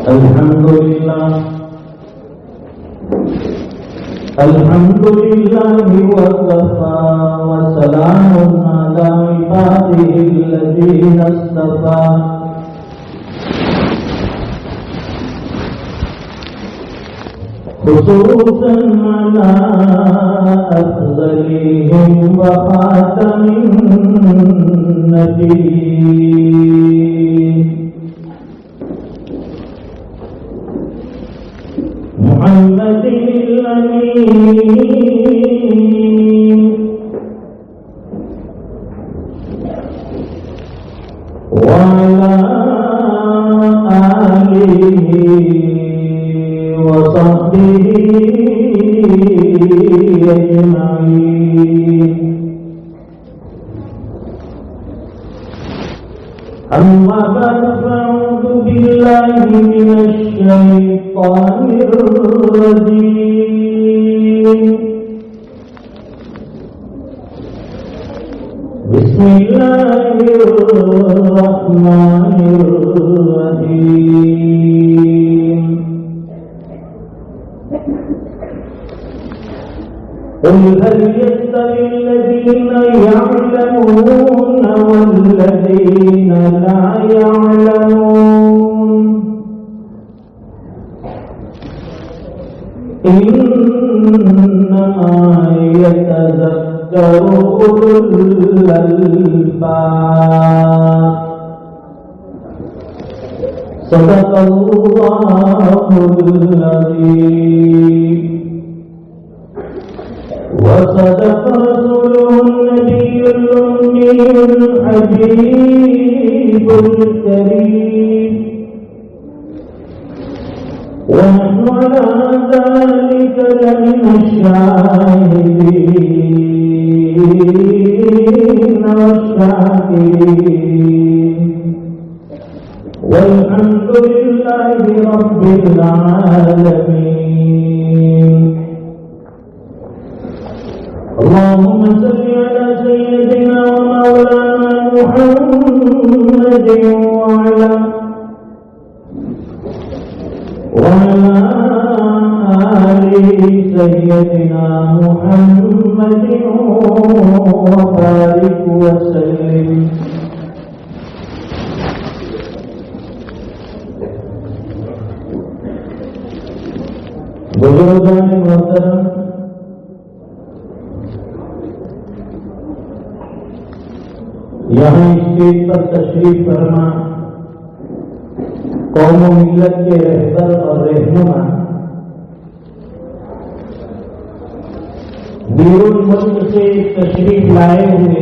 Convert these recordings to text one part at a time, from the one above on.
الحمد لله وكفى وسلام على عباده الذين اصطفى خصوصا على أفضلهم وخاتم النبيين محمد الأمين وعلى آله وصحبه أجمعين. أما بعد فأعوذ بالله من الشيطان الرجيم. بسم الله الرحمن الرحيم. قل هل يستوي الذين يعلمون والذين لا يعلمون إنما يتذكر أولو الألباب. صدق الله العظيم وصدق رسوله النبي الأمي الحبيب الكريم ونحن على ذلك لمن الشاهدين والشاكرين والحمد لله رب العالمين. اللهم صل على سيدنا ومولانا محمد وعلى آل سيدنا محمد وبارك وسلم. بزرگان محترم، یہاں اسٹیج پر تشریف فرما قوم و ملت کے رہبر اور رہنما، بیرون ملک سے تشریف لائے ہوئے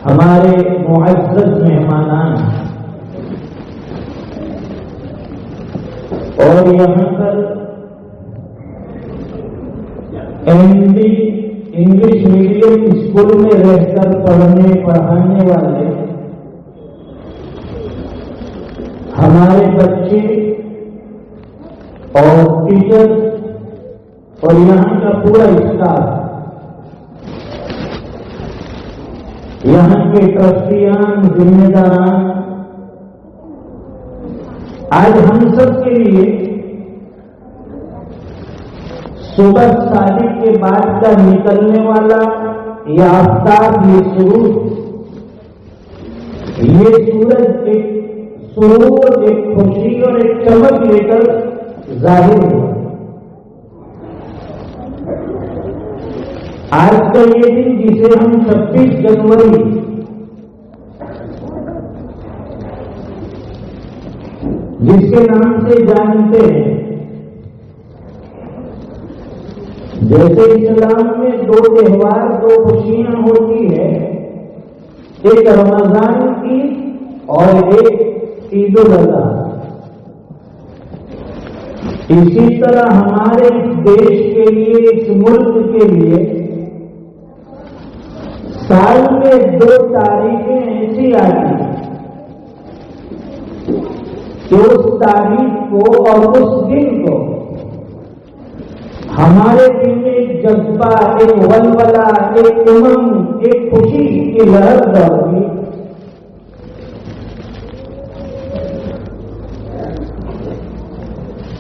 ہمارے معزز مہمانان، اور یہاں پر MD انگلش میڈیم اسکول میں رہ کر پڑھانے والے ہمارے بچے اور ٹیچر اور یہاں کا پورا اسٹاف، یہاں کے ٹرسٹیان، ذمہ داران، آج ہم سب کے لیے صبح صادق کے بعد کا نکلنے والا یہ آفتاب، یہ سورج، یہ سورج ایک سرور، ایک خوشی اور ایک چمک لے کر ظاہر ہوا. آج کا یہ دن جسے ہم 26 جنوری جس کے نام سے جانتے ہیں، جیسے اسلام میں 2 تہوار، 2 خوشیاں ہوتی ہے، ایک رمضان کی اور ایک عید الاضحیٰ، اسی طرح ہمارے اس دیش کے لیے، اس ملک کے لیے سال میں 2 تاریخیں ایسی آتی ہیں کہ اس تاریخ کو اور اس دن کو ہمارے دل میں ایک جذبہ، ایک ولولہ، ایک امنگ، ایک خوشی کی لہر دوڑتی.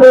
2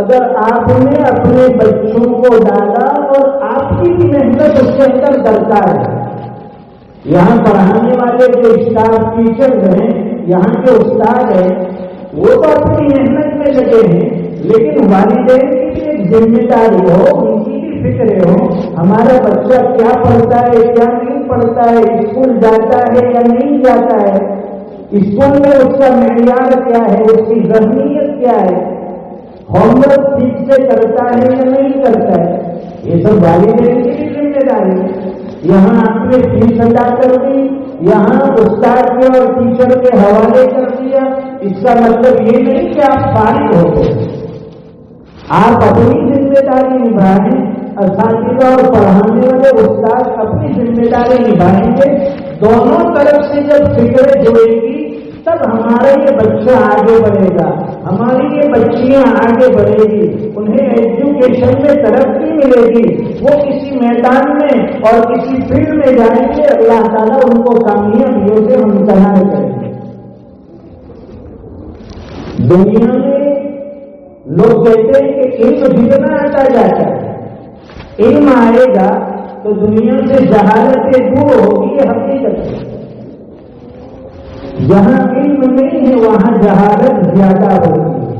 اگر آپ نے اپنے بچوں کو ڈالا اور آپ کی بھی محنت اس کے اندر درکار ہے. یہاں پڑھانے والے جو اسٹاف ٹیچر ہیں، یہاں کے استاد ہیں، وہ تو اپنی محنت میں لگے ہیں، لیکن والدین کی بھی ایک ذمہ داری ہو، ان کی بھی فکر ہو ہمارا بچہ کیا پڑھتا ہے کیا نہیں پڑھتا ہے، اسکول جاتا ہے یا نہیں جاتا ہے، اسکول میں اس کا معیار کیا ہے، اس کی ذہنیت کیا ہے، ہوم ورک ٹھیک سے کرتا ہے یا نہیں کرتا ہے. یہ سب والدین کی بھی ذمہ داری ہے. یہاں آپ نے فیس ادا کر دی، یہاں استاد کے اور ٹیچر کے حوالے کر دیا، اس کا مطلب یہ نہیں کہ آپ فارغ ہو گئے. آپ اپنی ذمہ داری نبھائیں، اساتذہ اور پڑھانے والے استاد اپنی ذمہ داری نبھائیں گے. دونوں طرف سے جب فکر جڑے گی تب ہمارا یہ بچہ آگے بڑھے گا، ہماری یہ بچیاں آگے بڑھے گی، انہیں ایجوکیشن میں ترقی ملے گی، وہ کسی میدان میں اور کسی فیلڈ میں جائیں گے، اللہ تعالیٰ ان کو کامیابیوں سے ہمکنار کریں گے. دنیا میں لوگ کہتے ہیں کہ علم جتنا آتا جاتا ہے، علم آئے گا تو دنیا سے جہالتیں دور ہوگی. یہ حقیقت ہے. جہاں علم نہیں ہے وہاں جہالت زیادہ ہوتی ہے.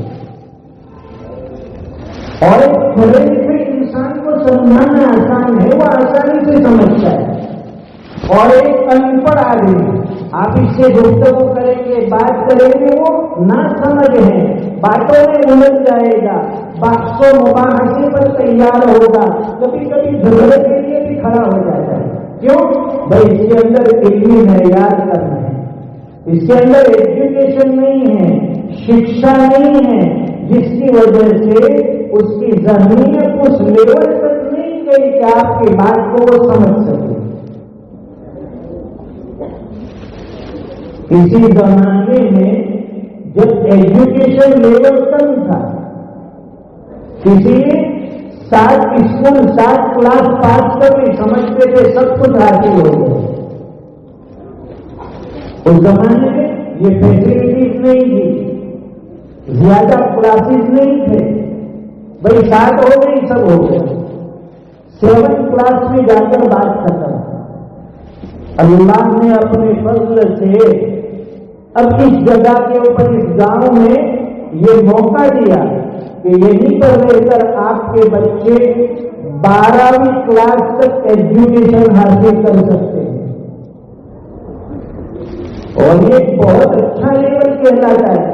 اور ایک کھلے لکھے انسان کو سمجھانا آسان ہے، وہ آسانی سے سمجھتا ہے. اور ایک ان پڑھ آدمی آپ اس سے گفتگو کریں گے، بات کریں گے، وہ نہ سمجھ ہے، باتوں میں الجھ جائے گا، بحث و مباحثے پر تیار ہوگا، کبھی کبھی جھگڑے کے لیے بھی کھڑا ہو جاتا ہے. کیوں؟ بھائی اس کے اندر علمی معیار کرنا ہے، اس کے اندر ایجوکیشن نہیں ہے، شکشا نہیں ہے، جس کی وجہ سے اس کی ذہنیت اس لیول تک نہیں گئی کہ آپ کی بات کو وہ سمجھ سکے. اسی زمانے میں جب ایجوکیشن لیول کم تھا، کسی 7 اسکول 7 کلاس پاس کر بھی سمجھتے تھے سب کچھ حاصل ہو گئے. اس زمانے میں یہ فیسلٹیز نہیں تھی، زیادہ کلاسز نہیں تھے. بھائی 7 ہو گئی سب ہو گیا، 7 کلاس میں جا کر بات ختم. اللہ نے اپنے فضل سے اب اس جگہ کے اوپر اس گاؤں میں یہ موقع دیا کہ یہیں پر رہ کر آپ کے بچے 12ویں کلاس تک ایجوکیشن حاصل کر سکتے ہیں. اور یہ بہت اچھا لیول کہلاتا ہے.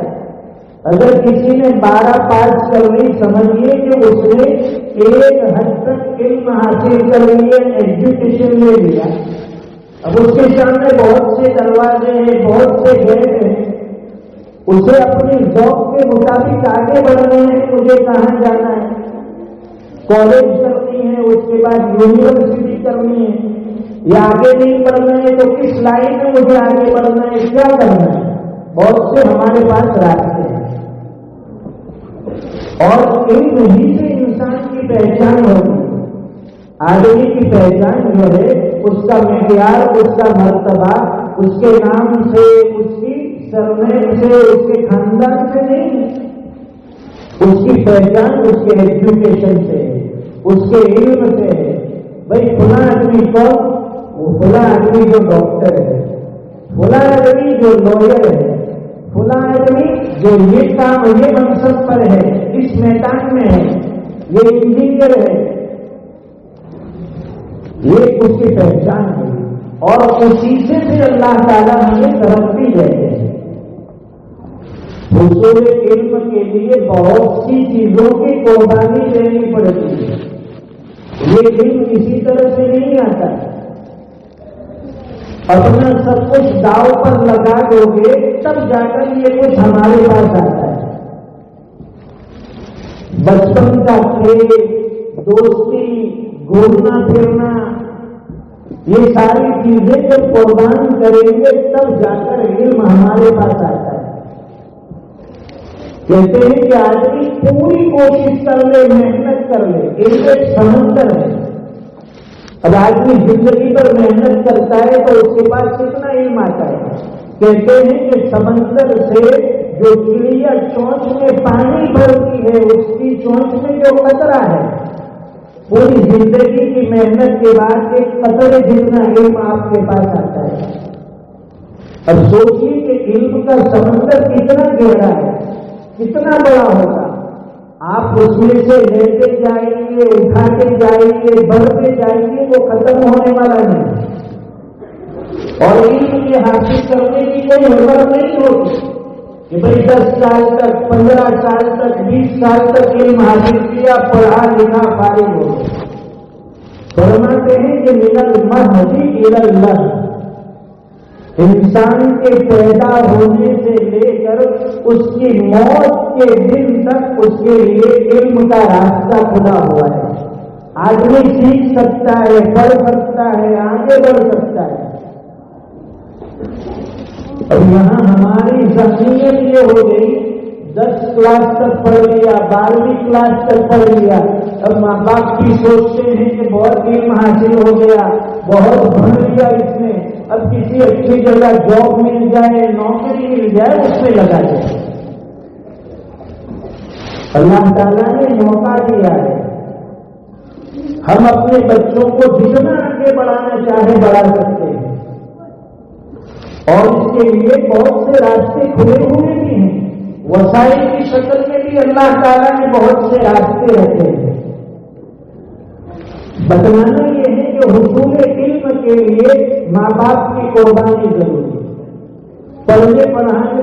اگر کسی نے 12 پاس کر لی، سمجھیے کہ اس نے ایک حد تک علم حاصل کر لیے، ایجوکیشن لے لیا. اب اس کے سامنے بہت سے دروازے ہیں، بہت سے گیٹ ہیں. اسے اپنی ذوق کے مطابق آگے بڑھنا ہے. مجھے کہاں جانا ہے، کالج کرنی ہے، اس کے بعد یونیورسٹی کرنی ہے، یا آگے نہیں بڑھنا ہے تو کس لائن میں مجھے آگے بڑھنا ہے، کیا کرنا ہے. بہت سے ہمارے پاس راستے ہیں. اور علم ہی سے انسان کی پہچان ہوتی ہے. آدمی کی پہچان جو ہے اس کا معیار، اس کا مرتبہ اس کے نام سے، اس کی سرنیم سے، اس کے خاندان سے نہیں. اس کی پہچان اس کے ایجوکیشن سے، اس کے علم سے. بھائی فلاں آدمی کون؟ وہ فلاں آدمی جو ڈاکٹر ہے، فلاں آدمی جو لوئر ہے، فلاں آدمی جو یہ کام یہ منصب پر ہے، اس میدان میں ہے، یہ انجینئر ہے. یہ اس کی پہچان ہے. اور اسی سے اللہ تعالیٰ ہمیں ترقی دیتے ہیں. حصول علم کے لیے بہت سی چیزوں کی قربانی دینی پڑتی ہے. یہ علم کسی طرح سے نہیں آتا. اپنا سب کچھ داؤ پر لگا دو گے تب جا کر یہ کچھ ہمارے پاس آتا ہے. بچپن کا کھیل، دوستی، گھومنا پھرنا، یہ ساری چیزیں جب قربان کریں گے تب جا کر علم ہمارے پاس آتا ہے. کہتے ہیں کہ آدمی پوری کوشش کر لے، محنت کر لے، علم ایک سمندر ہے. اب آدمی زندگی پر محنت کرتا ہے تو اس کے پاس کتنا علم آتا ہے. کہتے ہیں کہ سمندر سے جو چڑیا چونچ میں پانی بھرتی ہے اس کی چونچ میں جو قطرہ ہے، پوری زندگی کی محنت کے بعد ایک قطرے جتنا علم آپ کے پاس آتا ہے۔ اب سوچیے کہ علم کا سمندر کتنا گہرا ہے، کتنا بڑا ہوگا۔ آپ اس میں سے لیتے جائیں گے، اٹھاتے جائیں گے، بڑھتے جائیں گے، وہ ختم ہونے والا نہیں۔ اور علم کے حاصل کرنے کی کوئی عمر نہیں ہوتی کہ بھائی 10 سال تک، 15 سال تک، 20 سال تک علم حاصل کیا، پڑھا لکھا فارغ ہو۔ فرماتے ہیں کہ من المہد الی اللحد، انسان کے پیدا ہونے سے لے کر اس کی موت کے دن تک اس کے لیے علم کا راستہ کھلا ہوا ہے۔ آدمی سیکھ سکتا ہے، پڑھ سکتا ہے، آگے بڑھ سکتا ہے۔ اور یہاں ہماری ذہنیت یہ ہو گئی، 10 کلاس تک پڑھ لیا، 12ویں کلاس تک پڑھ لیا، اب ماں باپ بھی سوچتے ہیں کہ بہت علم حاصل ہو گیا، بہت پڑھ لیا اس نے، اب کسی اچھی جگہ جاب مل جائے، نوکری مل جائے، اس میں لگا جائے۔ اللہ تعالیٰ نے موقع دیا ہے، ہم اپنے بچوں کو جتنا آگے بڑھانا چاہے بڑھا سکتے ہیں، اور اس کے لیے بہت سے راستے کھلے ہوئے بھی ہیں۔ وسائل کی شکل میں بھی اللہ تعالیٰ نے بہت سے راستے رکھے ہیں۔ بتلانا یہ ہے کہ حصول علم کے لیے ماں باپ کی قربانی ضروری ہے،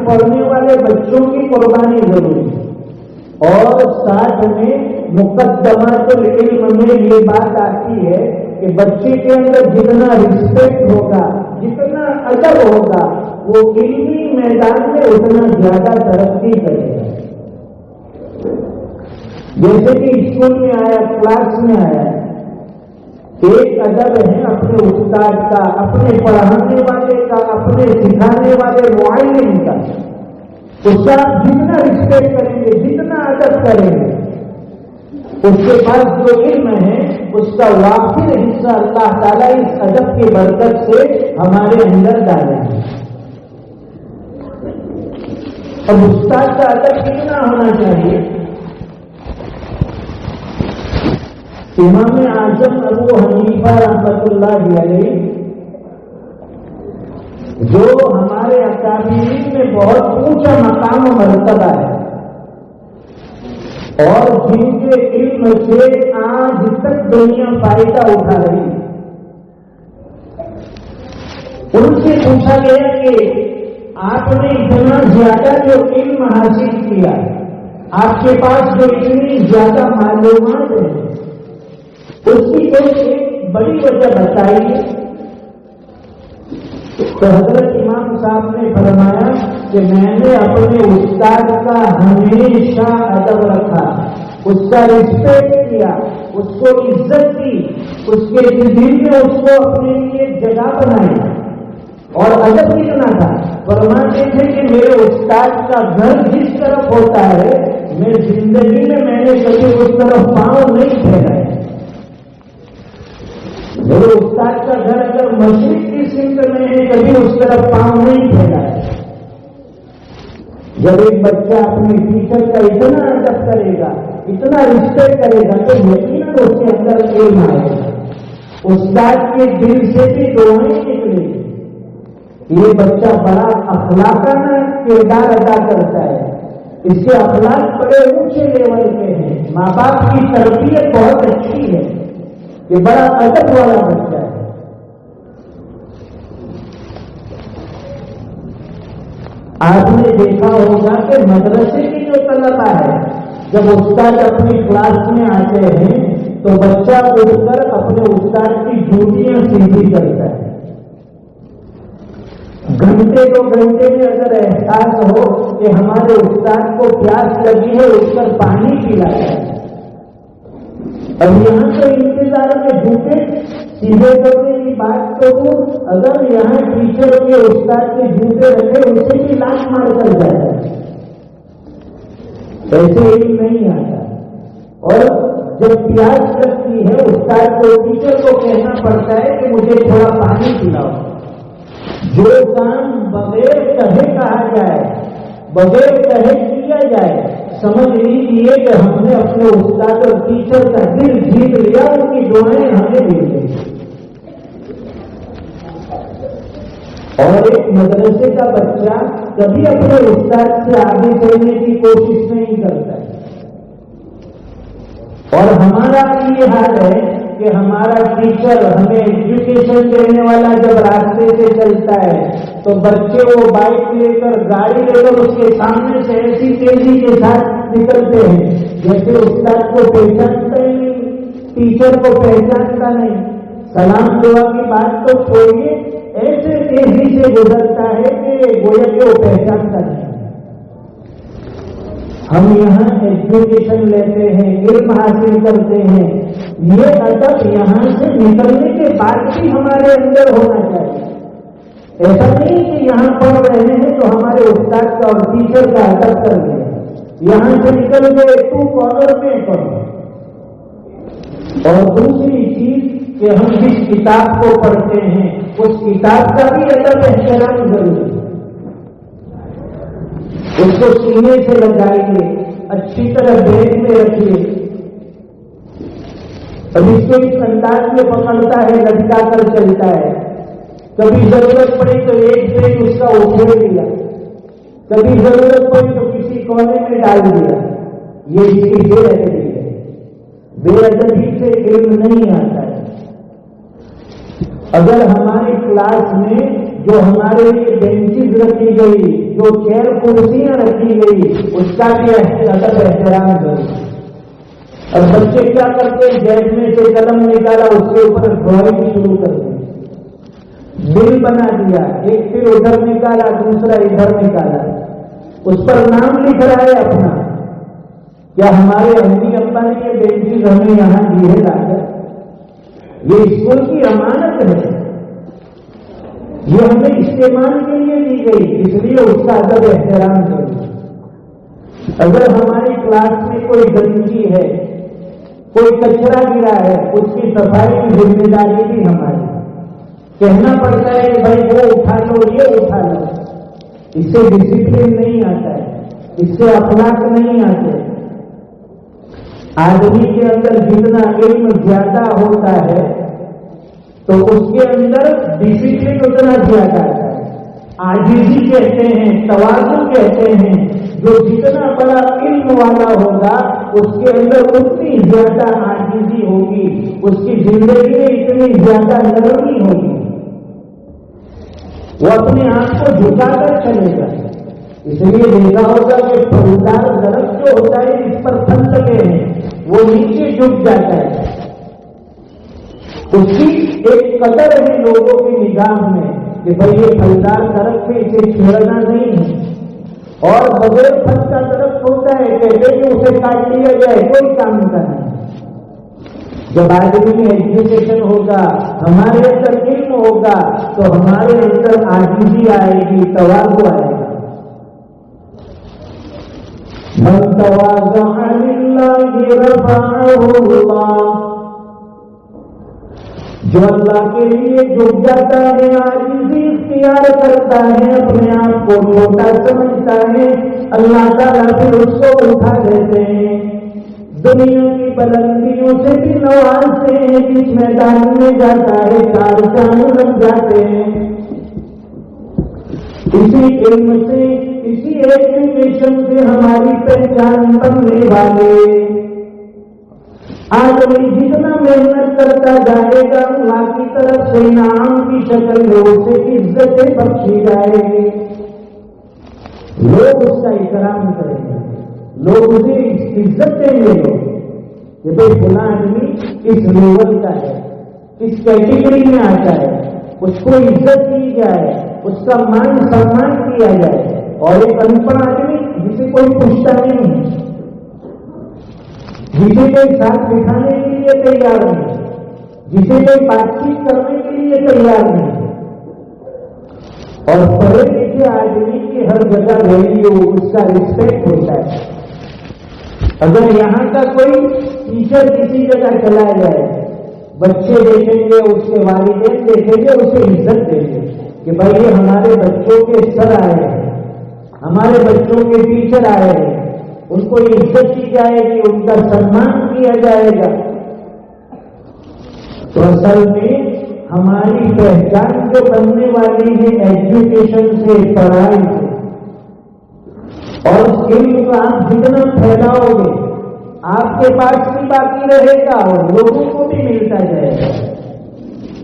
پڑھنے والے بچوں کی قربانی ضروری ہے، اور ساتھ میں مقدمات العلم میں یہ بات آتی ہے کہ بچے کے اندر جتنا رسپیکٹ ہوگا، جتنا ادب ہوگا، وہ علمی میدان میں اتنا زیادہ ترقی کرے گا۔ جیسے کہ اسکول میں آیا، کلاس میں آیا، ایک ادب ہے اپنے استاد کا، اپنے پڑھانے والے کا، اپنے سکھانے والے معلم کا۔ اس کا آپ جتنا رسپیکٹ کریں گے، جتنا ادب کریں گے، اس کے پاس جو علم ہے اس کا وافر حصہ اللہ تعالیٰ اس ادب کی برکت سے ہمارے اندر ڈالیں گے۔ اب استاد کا ادب کتنا ہونا چاہیے؟ امام اعظم ابو حنیفہ رحمۃ اللہ علیہ، جو ہمارے اکابرین میں بہت اونچا مقام و مرتبہ ہے، اور جن کے علم سے آج تک دنیا فائدہ اٹھا رہی ہے، ان سے پوچھا گیا کہ آپ نے اتنا زیادہ جو علم حاصل کیا، آپ کے پاس جو اتنی زیادہ معلومات ہیں، اس کی کوئی ایک بڑی وجہ بتائیے۔ تو حضرت امام صاحب نے فرمایا کہ میں نے اپنے استاد کا ہمیشہ ادب رکھا، اس کا رسپیکٹ کیا، اس کو عزت دی، اس کے دل میں اس کو اپنے لیے جگہ بنائی، اور ادب کتنا تھا؟ فرماتے تھے کہ میرے استاد کا گھر جس طرف ہوتا ہے، میری زندگی میں نے کبھی اس طرف پاؤں نہیں پھیلائے۔ میرے استاد کا گھر اگر مشرق کی سمت میں ہے، کبھی اس طرف پاؤں نہیں پھیلا ہے۔ جب ایک بچہ اپنے ٹیچر کا اتنا ادب کرے گا، اتنا رسپیکٹ کرے گا، تو یقیناً اس کے اندر علم آئے گا، استاد کے دل سے بھی دعائیں نکلے گی۔ یہ بچہ بڑا اخلاقانہ کردار ادا کرتا ہے، اس کے اخلاق بڑے اونچے لیول کے ہیں، ماں باپ کی تربیت بہت اچھی ہے، یہ بڑا ادب والا بچہ ہے۔ آپ نے دیکھا ہوگا کہ مدرسے کی جو طلبہ ہے، جب استاد اپنی کلاس میں آتے ہیں تو بچہ اٹھ کر اپنے استاد کی جوتیاں سیدھی کرتا ہے۔ گھنٹے 2 گھنٹے میں اگر احساس ہو کہ ہمارے استاد کو پیاس لگی ہے، اٹھ کر پانی پلاتا ہے۔ اب یہاں سے انتظار میں جوتے سیدھے کرنے کی بات کروں، اگر یہاں ٹیچر کے استاد کے جوتے رکھے، اسے بھی لاش مار کر جاتا ہے، ایسے علم نہیں آتا۔ اور جب پیاس لگتی ہے، استاد کو ٹیچر کو کہنا پڑتا ہے کہ مجھے تھوڑا پانی پلاؤ۔ جو کام بغیر کہے کہا جائے، بغیر کہے کیا جائے، سمجھ لیجیے کہ ہم نے اپنے استاد اور ٹیچر کا دل جیت لیا، ان کی دعائیں ہمیں مل گئی۔ اور ایک مدرسے کا بچہ کبھی اپنے استاد سے آگے چلنے کی کوشش نہیں کرتا ہے، اور ہمارا یہ حال ہے کہ ہمارا ٹیچر ہمیں ایجوکیشن دینے والا جب راستے سے چلتا ہے تو بچے وہ بائک لے کر گاڑی لے کر اس کے سامنے سے ایسی تیزی کے ساتھ نکلتے ہیں جیسے استاد کو پہچانتا ہی نہیں، ٹیچر کو پہچانتا نہیں، سلام دعا کی بات تو چھوڑیے، ایسے تیزی سے گزرتا ہے کہ گویا کہ وہ پہچانتا نہیں۔ ہم یہاں ایجوکیشن لیتے ہیں، علم حاصل کرتے ہیں، یہ ادب یہاں سے نکلنے کے بعد بھی ہمارے اندر ہونا چاہیے۔ ایسا نہیں کہ یہاں پڑھ رہے ہیں تو ہمارے استاد کا اور ٹیچر کا ادب کر لیں، یہاں سے نکل گئے تو کارنر میں پڑھو۔ اور دوسری چیز کہ ہم جس کتاب کو پڑھتے ہیں اس کتاب کا بھی ادب احترام ضروری ہے، اس کو سینے سے لگائیے، اچھی طرح بیگ میں رکھیے۔ اب اس کو اس انداز میں پکڑتا ہے، لٹکا کر چلتا ہے، کبھی ضرورت پڑی تو ایک بیگ اس کا اچھوڑ دیا، کبھی ضرورت پڑی تو کسی کونے میں ڈال دیا، یہ اس کی بے ادبی ہے۔ بے ادبی سے علم نہیں آتا ہے۔ اگر ہماری کلاس میں جو ہمارے لیے بینچز رکھی گئی، جو چیئر کرسیاں رکھی گئی، اس کا بھی ادب احترام ضروری۔ اور بچے کیا کرتے ہیں، جیب میں سے قلم نکالا، اس کے اوپر ڈرائنگ شروع کر دی، بل بنا دیا، ایک پھر ادھر نکالا، دوسرا ادھر نکالا، اس پر نام لکھ رہا ہے اپنا۔ کیا ہمارے امی ابا نے یہ بینچز ہمیں یہاں دی ہے لا کر؟ یہ اسکول کی امانت ہے، یہ ہمیں استعمال کے لیے دی گئی، اس لیے اس کا ادب احترام کریں۔ اگر ہماری کلاس میں کوئی گندگی ہے، کوئی کچرا گرا ہے، اس کی صفائی کی ذمہ داری بھی ہماری، کہنا پڑتا ہے کہ بھائی وہ اٹھا لو، یہ اٹھا لو۔ اس سے ڈسپلن نہیں آتا ہے، اس سے اخلاق نہیں آتے۔ آدمی کے اندر جتنا علم زیادہ ہوتا ہے تو اس کے اندر ڈسپلن اتنا زیادہ آتا ہے۔ عاجزی کہتے ہیں، تواضع کہتے ہیں، جو جتنا بڑا علم والا ہوگا اس کے اندر اتنی زیادہ عاجزی ہوگی، اس کی زندگی میں اتنی زیادہ نرمی ہوگی، وہ اپنے آپ کو جھکا کر چلے گا۔ اس لیے دیکھا ہوگا کہ پھلدار درخت جو ہوتا ہے جس پر پھل لگے ہیں وہ نیچے جھک جاتا ہے، اس کی ایک قدر ہے لوگوں کی نگاہ میں کہ بھائی یہ پھلدار درخت ہے، اسے چھیڑنا نہیں ہے، اور بغیر پھل کا درخت ہوتا ہے کہتے کہ اسے کاٹ لیا جائے، کوئی کام کا نہیں۔ جب آدمی میں ایجوکیشن ہوگا، ہمارے اندر علم ہوگا تو ہمارے اندر عاجزی آئے گی، تواضع آئے گا۔ من تواضع للہ رفعہ اللہ، جو اللہ کے لیے جھک جاتا ہے، عاجزی اختیار کرتا ہے، اپنے آپ کو چھوٹا سمجھتا ہے، اللہ تعالیٰ پھر اس کو اٹھا دیتے ہیں، دنیا کی بلندیوں سے بھی نوازتے ہیں، جس میدان میں جاتا ہے چار چاند لگ جاتے ہیں۔ اسی علم سے، اسی ایجوکیشن سے ہماری پہچان بننے والے آدمی جتنا محنت کرتا جائے گا اللہ کی طرف سے انعام کی شکل میں اسے عزتیں بخشی جائے گی، لوگ اس کا احترام کریں گے، لوگ اسے عزت دیں گے کہ بھائی فلاں آدمی اس لیول کا ہے، اس کیٹیگری میں آتا ہے، اس کو عزت دی جائے، اس کا مان سمان کیا جائے۔ اور ایک انپڑھ آدمی جسے کوئی پوچھتا نہیں ہے، جسے کوئی ساتھ بٹھانے کے لیے تیار نہیں، جسے کوئی بات چیت کرنے کے لیے تیار نہیں، اور پڑھے لکھے آدمی کی ہر جگہ ویلیو، اس کا ریسپیکٹ ہوتا ہے۔ اگر یہاں کا کوئی ٹیچر کسی جگہ چلا جائے، بچے دیکھیں گے، اس کے والدین دیکھیں گے، اسے عزت دیں گے کہ بھائی یہ ہمارے بچوں کے سر آئے ہیں، ہمارے بچوں کے ٹیچر آئے ہیں، ان کو عزت کی جائے گی، ان کا سنمان کیا جائے گا. تو اصل میں ہماری پہچان جو بننے والی ہے ایجوکیشن سے، پڑھائی سے، اور علم کو آپ جتنا پھیلاؤ گے آپ کے پاس بھی باقی رہے گا اور لوگوں کو بھی ملتا جائے گا.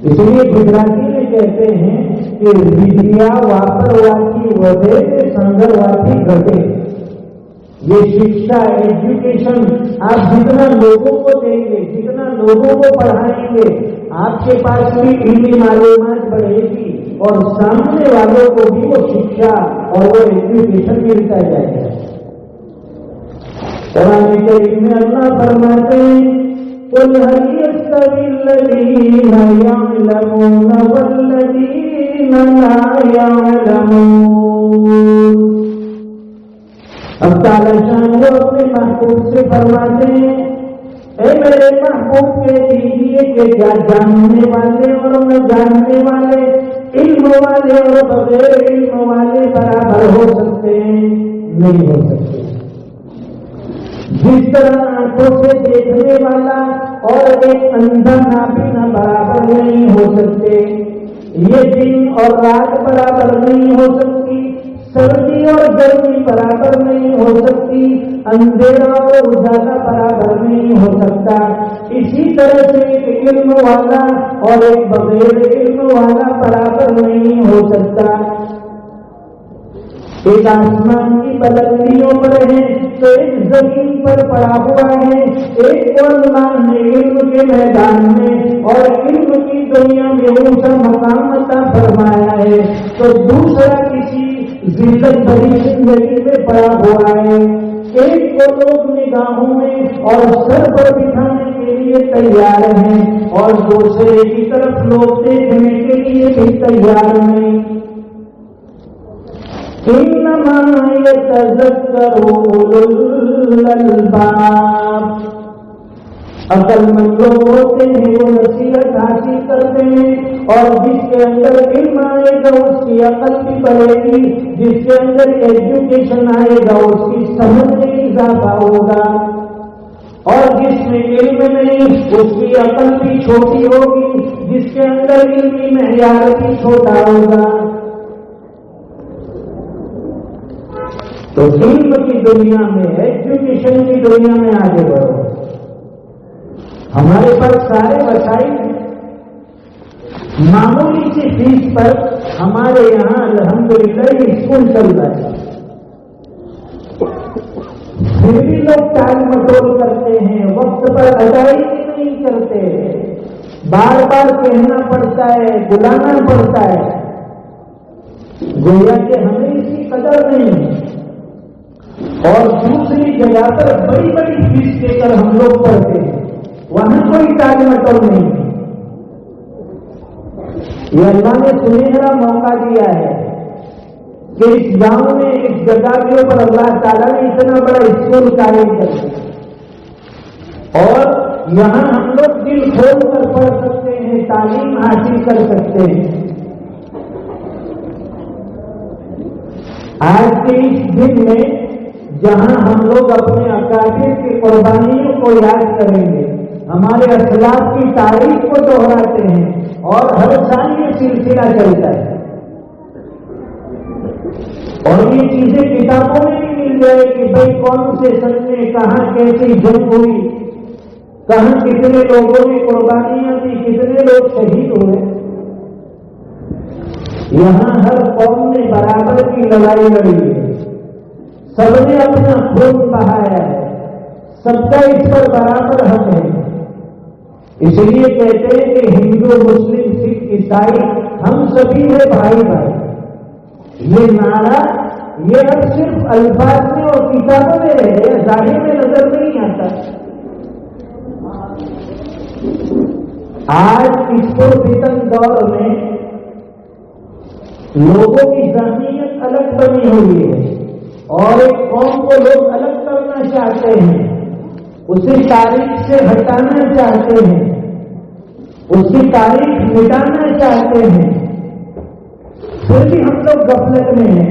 اس لیے گجراتی میں کہتے ہیں کہ ودیا واپرواتی ودے سنگرواتی گھٹے. یہ شکشا ایجوکیشن آپ جتنا لوگوں کو دیں گے، جتنا لوگوں کو پڑھائیں گے، آپ کے پاس بھی علمی معلومات بڑھے گی اور سامنے والوں کو بھی وہ شکشا اور وہ ایجوکیشن ملتا جائے گا. قرآن کریم میں اللہ فرماتے ہیں قل هل يستوي الذين يعلمون والذين لا يعلمون. اب تعالی شان وہ اپنے محبوب سے فرماتے ہیں اے میرے محبوب کے دیجیے کہ کیا جاننے والے اور نہ جاننے والے، علم والے اور بغیر علم والے برابر ہو سکتے ہیں؟ نہیں ہو سکتے. جس طرح آنکھوں سے دیکھنے والا اور ایک اندھا نابینا برابر نہیں ہو سکتے، یہ دن اور رات برابر نہیں ہو سکتی، سردی اور گرمی برابر نہیں ہو سکتی، اندھیرا اور اجالا برابر نہیں ہو سکتا. اسی طرح سے ایک علم والا اور ایک بغیر علم والا برابر نہیں ہو سکتا. ایک آسمان کی بلندیوں پر ہے تو ایک زمین پر پڑا ہوا ہے، ایک علماء نے علم کے میدان میں اور علم کی دنیا میں اونچا مقام عطا فرمایا ہے، تو دوسرا کسی ذلت بھری زندگی میں پڑا ہوا ہے. ایک کو لوگ نگاہوں میں اور سر پر بٹھانے کے لیے تیار ہیں اور دوسرے کی طرف لوگ دیکھنے کے لیے بھی تیار نہیں. انما یتذکر اولو الالباب. عقل مند لوگ ہوتے ہیں وہ نصیحت حاصل کرتے ہیں، اور جس کے اندر علم آئے گا اس کی عقل بھی بڑھے گی، جس کے اندر ایجوکیشن آئے گا اس کی سمجھ میں اضافہ ہوگا، اور جس میں علم نہیں اس کی عقل بھی چھوٹی ہوگی، جس کے اندر علمی معیار بھی چھوٹا ہوگا. تو علم کی دنیا میں، ایجوکیشن کی دنیا میں آگے بڑھو. ہمارے پاس سارے وسائل ہیں، معمولی سی فیس پر ہمارے یہاں الحمدللہ اسکول چل رہا ہے، پھر بھی لوگ ٹال مٹول کرتے ہیں، وقت پر ادائیگی نہیں کرتے، بار بار کہنا پڑتا ہے، بلانا پڑتا ہے، گویا کہ ہمیں اس کی قدر نہیں ہے. اور دوسری جگہ پر بڑی بڑی فیس دے کر ہم لوگ پڑھتے ہیں، وہاں کوئی ٹال مٹول نہیں. یہ اللہ نے سنہرا موقع دیا ہے کہ اس گاؤں میں، اس جگہ کے اوپر اللہ تعالیٰ نے اتنا بڑا اسکول قائم کر دیا، اور یہاں ہم لوگ دل کھول کر پڑھ سکتے ہیں، تعلیم حاصل کر سکتے ہیں. آج کے اس دن میں جہاں ہم لوگ اپنے اکابر کی قربانیوں کو یاد کریں گے، ہمارے اسلاف کی تاریخ کو دہراتے ہیں، اور ہر سال یہ سلسلہ چلتا ہے، اور یہ چیزیں کتابوں میں بھی مل جائے کہ بھائی کون سے سن میں کہاں کیسی جنگ ہوئی، کہاں کتنے لوگوں نے قربانیاں دی، کتنے لوگ شہید ہوئے. یہاں ہر قوم نے برابر کی لڑائی لڑی ہے، سب نے اپنا خون بہایا ہے، سب کا اس پر برابر حق ہے. اس لیے کہتے ہیں کہ ہندو، مسلم، سکھ، عیسائی ہم سبھی ہیں بھائی بھائی. یہ نعرہ یہ اب صرف الفاظ میں اور کتابوں میں رہ گیا، ظاہر میں نظر نہیں آتا. آج اس پرفتن دور میں لوگوں کی ذہنیت الگ بنی ہوئی ہے، اور ایک قوم کو لوگ الگ کرنا چاہتے ہیں، اسے تاریخ سے ہٹانا چاہتے ہیں، اس کی تاریخ مٹانا چاہتے ہیں. پھر بھی ہم لوگ غفلت میں ہیں.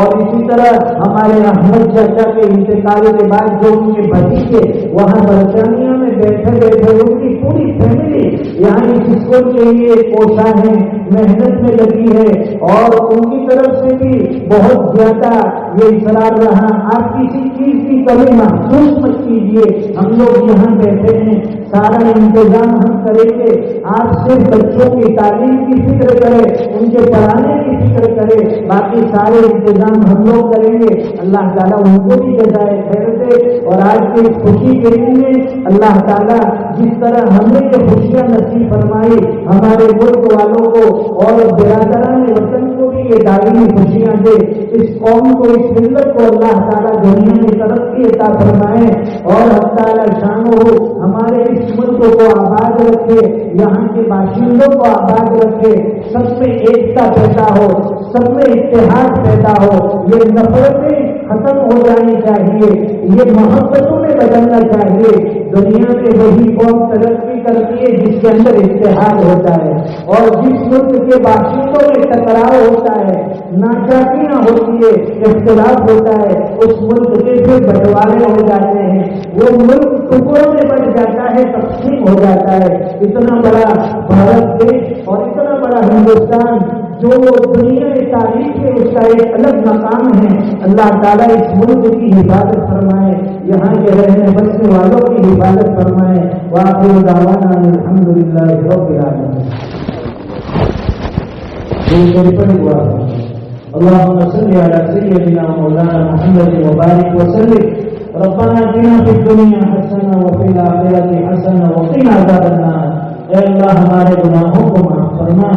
اور اسی طرح ہمارے احمد چچا کے انتقال کے بعد جو ان کے بھتیجے وہاں برطانیہ میں بیٹھے بیٹھے ان کی پوری فیملی یہاں اس اسکول کے لیے کوشاں ہے، محنت میں لگی ہے، اور ان کی طرف سے بھی بہت زیادہ یہ اصرار رہا آپ کسی چیز کی کمی محسوس مت کیجیے، ہم لوگ یہاں بیٹھے ہیں، سارا انتظام ہم کریں گے، آپ صرف بچوں کی تعلیم کی فکر کریں، ان کے پڑھانے کی فکر کریں، باقی سارے انتظام ہم لوگ کریں گے۔ اللہ تعالیٰ ان کو بھی جزائے خیر دے، اور آج کی خوشی کے دن میں اللہ تعالیٰ جس طرح ہمیں یہ خوشیاں نصیب فرمائی ہمارے ملک والوں کو اور برادران وطن کو بھی یہ دائمی خوشیاں دے، اس قوم کو اس ملت کو اللہ تعالیٰ دنیا میں ترقی عطا فرمائے، اور اللہ تعالیٰ شان ہو ہمارے اس ملک کو آباد رکھے، یہاں کے باشندوں کو آباد رکھے، سب میں ایکتا پیدا ہو، سب میں اتحاد پیدا ہو، یہ نفرتیں ختم ہو جانی چاہیے، یہ محبتوں میں بدلنا چاہیے۔ دنیا میں وہی قوم ترقی کرتی ہے جس کے اندر اتحاد ہوتا ہے، اور جس ملک کے باشندوں میں ٹکراؤ ہوتا ہے، ناچاکیاں ہوتی ہے، اختلاف ہوتا ہے، اس ملک کے پھر بٹوارے ہو جاتے ہیں، وہ ملک ٹکڑوں میں بٹ جاتا ہے، تقسیم ہو جاتا ہے۔ اتنا بڑا بھارت دیش اور اتنا بڑا ہندوستان جو دنیا کی تاریخ میں اس کا ایک الگ مقام ہے، اللہ تعالیٰ اس ملک کی حفاظت فرمائے، یہاں کے رہنے بسنے والوں کی حفاظت فرمائے۔ وآخر دعوانا الحمدللہ رب العالمین۔ اللهم صل على سيدنا مولانا محمد وبارك وسلم۔ ربنا آتنا في الدنيا حسنة وفي الآخرة حسنة وقنا عذاب النار۔ اے اللہ ہمارے گناہوں کو معاف فرما،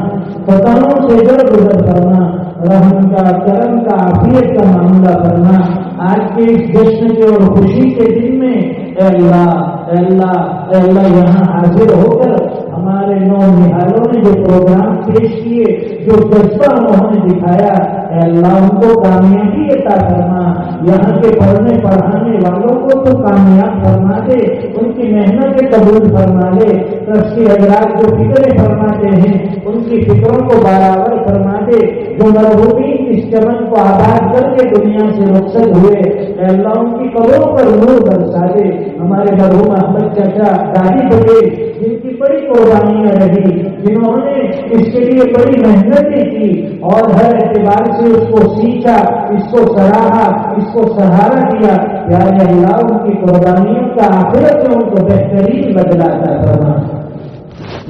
خطاؤں سے درگزر فرما، رحم کا، کرم کا، عافیت کا معاملہ فرما۔ آج کے اس جشن کے اور خوشی کے دن میں اے اللہ اے اللہ اے اللہ یہاں حاضر ہو کر ہمارے نونہالوں نے جو پروگرام پیش کیے، جو جذبہ انہوں نے دکھایا، اے اللہ ان کو کامیابی عطا فرما، یہاں کے پڑھنے پڑھانے والوں کو تو کامیاب فرما دے، ان کی محنت قبول فرما دے، ٹرسٹی حضرات جو فکریں فرماتے ہیں ان کی فکروں کو برابر فرما دے، جو مرحومین اس چمن کو آباد کر کے دنیا سے رخصت ہوئے، اے اللہ ان کی قبروں پر نور برسا دے۔ ہمارے مرحوم احمد چچا دادی پٹیل جن کی بڑی قربانیاں رہی، جنہوں نے اس کے لیے بڑی محنتیں کی اور ہر اعتبار سے اس کو سیکھا، اس کو سراہا، اس کو سہارا دیا، پیارے اللہ ان کی قربانیوں کا آخرت میں ان کو بہترین بدلا عطا فرما۔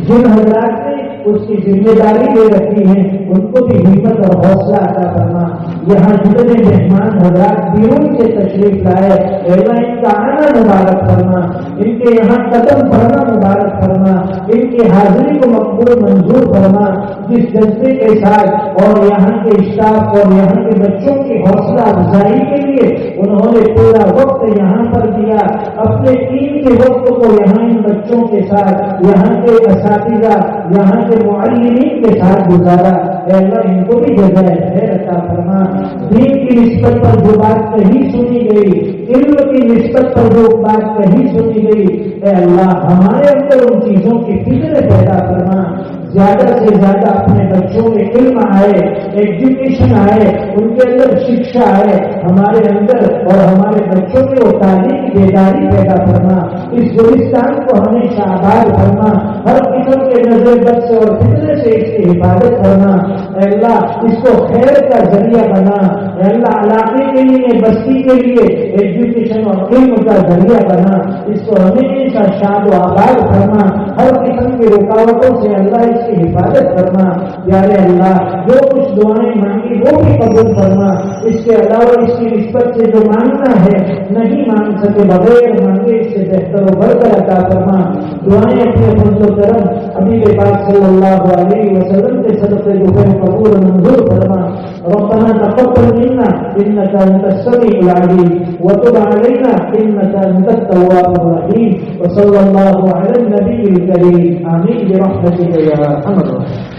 جن حضرات نے اس کی ذمہ داری لے رکھی ہے ان کو بھی ہمت اور حوصلہ عطا فرما۔ یہاں جتنے مہمان حضرات بیرون سے تشریف لائے، اللہ ان کا آنا مبارک فرما، ان کے یہاں قدم بڑھنا مبارک فرما، ان کی حاضری کو مقبول منظور فرما۔ جس جذبے کے ساتھ اور یہاں کے اسٹاف اور یہاں کے بچوں کی حوصلہ افزائی کے لیے انہوں نے پورا وقت یہاں پر دیا، اپنے ٹیم کے وقت کو یہاں ان بچوں کے ساتھ، یہاں کے اساتذہ، یہاں کے معلمین کے ساتھ گزارا، اے اللہ ان کو بھی جزائے خیر عطا فرما۔ دین کی نسبت پر جو بات کہیں سنی گئی، علم کی نسبت پر جو بات کہیں سنی گئی، اے اللہ ہمارے اندر ان چیزوں کی فکر پیدا فرما، زیادہ سے زیادہ اپنے بچوں میں علم آئے، ایجوکیشن آئے، ان کے اندر شکشا آئے، ہمارے اندر اور ہمارے بچوں میں وہ تعلیم بیداری پیدا فرما۔ اس گلستان کو ہمیشہ آباد فرما، ہر قسم کے نظر بد سے اور فتنے سے اس کی حفاظت فرما۔ اے اللہ اس کو خیر کا ذریعہ بنا، اے اللہ علاقے کے لیے، بستی کے لیے ایجوکیشن اور علم کا ذریعہ بنا، اس کو ہمیشہ شاد و آباد فرما، ہر قسم کی رکاوٹوں سے اللہ اس کی حفاظت فرما۔ پیارے اللہ جو کچھ دعائیں مانگی وہ بھی قبول فرما، اس کے علاوہ اس کی نسبت سے جو مانگنا ہے نہیں مانگ سکے بغیر مانگے اس سے بہتر و برتر عطا فرما۔ دعائیں اپنے فضل و کرم حبیب پاک صلی اللہ علیہ وسلم کے صدقے دوپہر قبول منظور فرما۔ ربنا تقبل منا انك انت السميع العليم وتب علينا انك انت التواب الرحيم وصلى الله على النبي الكريم آمين برحمتك يا ارحم الراحمين۔